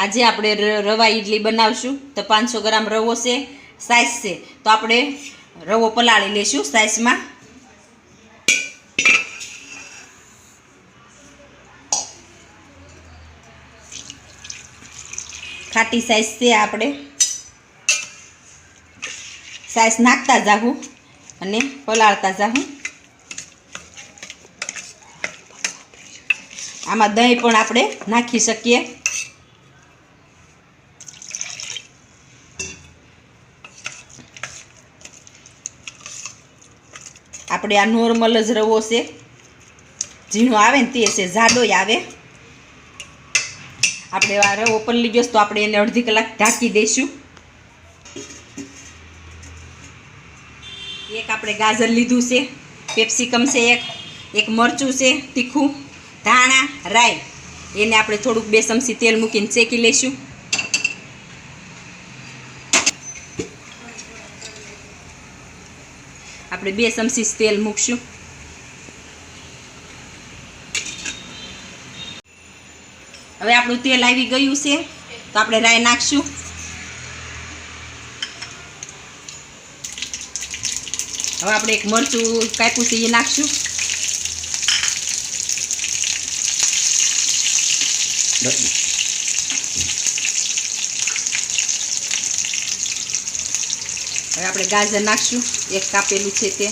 આજે આપણે રવા ઇડલી બનાવશું તો 500 ગ્રામ રવો છે, સાઈઝ છે તો આપણે રવો પલાળી લેશું સાઈઝમાં. ખાટી સાઈઝ છે, આપણે સાઈઝ નાખતા જાહું અને પલાળતા જાહું. આમાં દહીં પણ આપણે નાખી શકીએ. આપણે આ નોર્મલ જ રવો છે, ઝીણો આવે ને તે છે, જાડોય આવે. આપણે આ રવો પલળી ગયો તો આપણે એને અડધી કલાક ઢાંકી દઈશું. એક આપણે ગાજર લીધું છે, કેપ્સિકમ છે, એક મરચું છે તીખું, ધાણા, રાઈ, એને આપણે થોડુંક 2 ચમચી તેલ મૂકીને શેકી લઈશું. આપણે 2 ચમચી તેલ મૂકશું. હવે આપણું તેલ આવી ગયું છે તો આપણે રાઈ નાખશું. હવે આપણે એક મરચું કાપ્યું છે એ નાખશું. હવે આપણે ગાજર નાખશું, એક કાપેલું છે તે.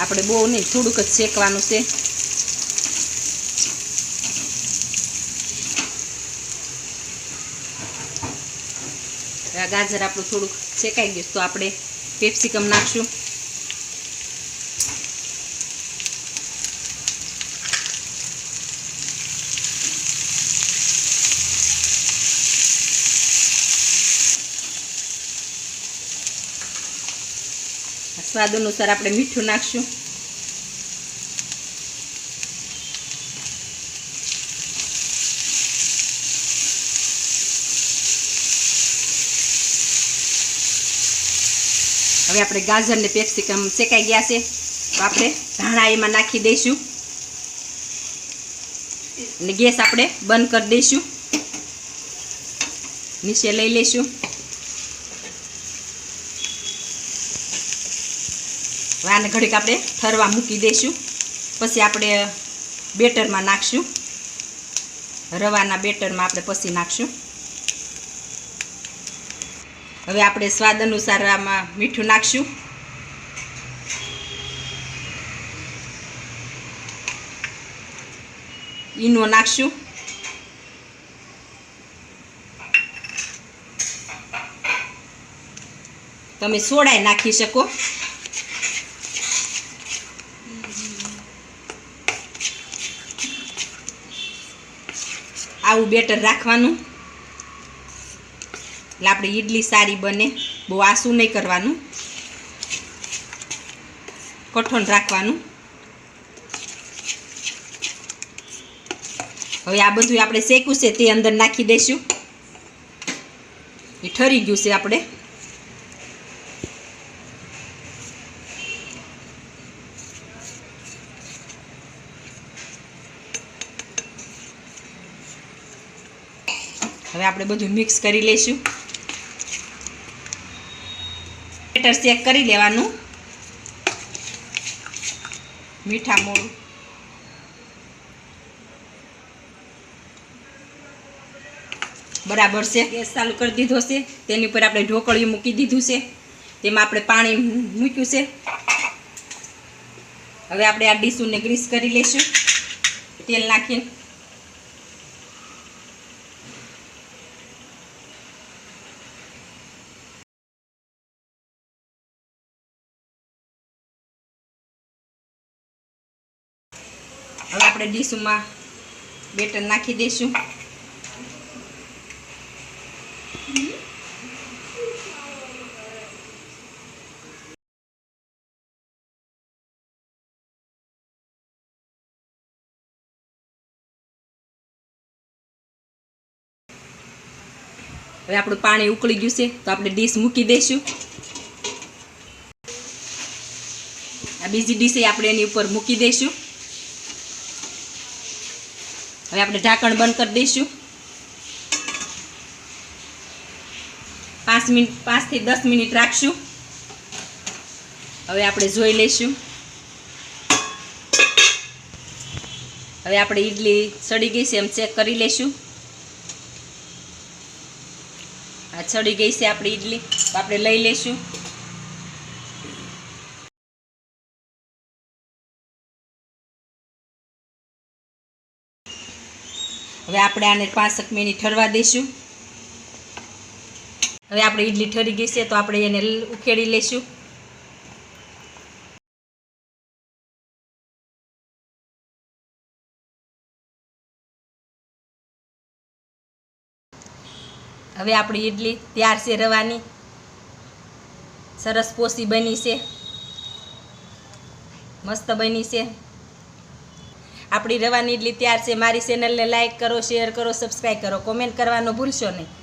આપણે બહુ નહીં, થોડુંક જ શેકવાનું છે. આ ગાજર આપણું થોડુંક શેકાઈ ગયું તો આપણે કેપ્સિકમ નાખશું. સ્વાદ અનુસાર આપણે મીઠું નાખશું. હવે આપણે ગાજર ને કેપ્સિકમ શેકાઈ ગયા છે તો આપણે ધાણા એમાં નાખી દઈશું અને ગેસ આપણે બંધ કરી દઈશું. નીચે લઈ લઈશું. આને ઘડીક આપણે ઠરવા મૂકી દઈશું. પછી આપણે બેટરમાં નાખશું. રવાના બેટરમાં આપણે પછી નાખશું. હવે આપણે સ્વાદ અનુસાર આમાં મીઠું નાખશું. ઈનો નાખશું. તમે સોડાય નાખી શકો. આવું બેટર રાખવાનું એટલે આપણી ઈડલી સારી બને. બહુ આસું નહીં કરવાનું, કઠણ રાખવાનું. હવે આ બધું આપણે શેકું છે તે અંદર નાખી દઈશું. એ ઠરી ગયું છે. આપણે હવે આપણે બધું મિક્સ કરી લઈશું. બેટર ચેક કરી લેવાનું. મીઠા મોળું બરાબર છે. ગેસ ચાલુ કરી દીધો છે. તેની ઉપર આપણે ઢોકળિયું મૂકી દીધું છે. તેમાં આપણે પાણી મૂક્યું છે. હવે આપણે આ ડીશુને ગ્રીસ કરી લઈશું તેલ નાખીને. હવે આપણે ડીશમાં બેટર નાખી દઈશું. હવે આપણું પાણી ઉકળી ગયું છે તો આપણે ડીશ મૂકી દઈશું. આ બીજી ડીશ આપણે એની ઉપર મૂકી દઈશું. હવે આપણે ઢાંકણ બંધ કરી દઈશું. 5 થી 10 મિનિટ રાખશું. હવે આપણે જોઈ લઈશું. હવે આપણે ઈડલી સડી ગઈ છે એમ ચેક કરી લઈશું. આ સડી ગઈ છે આપણી ઈડલી, તો આપણે લઈ લઈશું. હવે આપણે આને 5 મિનિટ ઠરવા દઈશું. હવે આપણી ઈડલી ઠરી ગઈ છે તો આપણે એને ઉખેડી લઈશું. હવે આપણી ઈડલી તૈયાર છે રવાની. સરસ પોસી બની છે, મસ્ત બની છે. આપણી રવાની ઈડલી તૈયાર છે. મારી ચેનલને લાઈક કરો, શેર કરો, સબસ્ક્રાઈબ કરો, કોમેન્ટ કરવાનું ભૂલશો નહીં.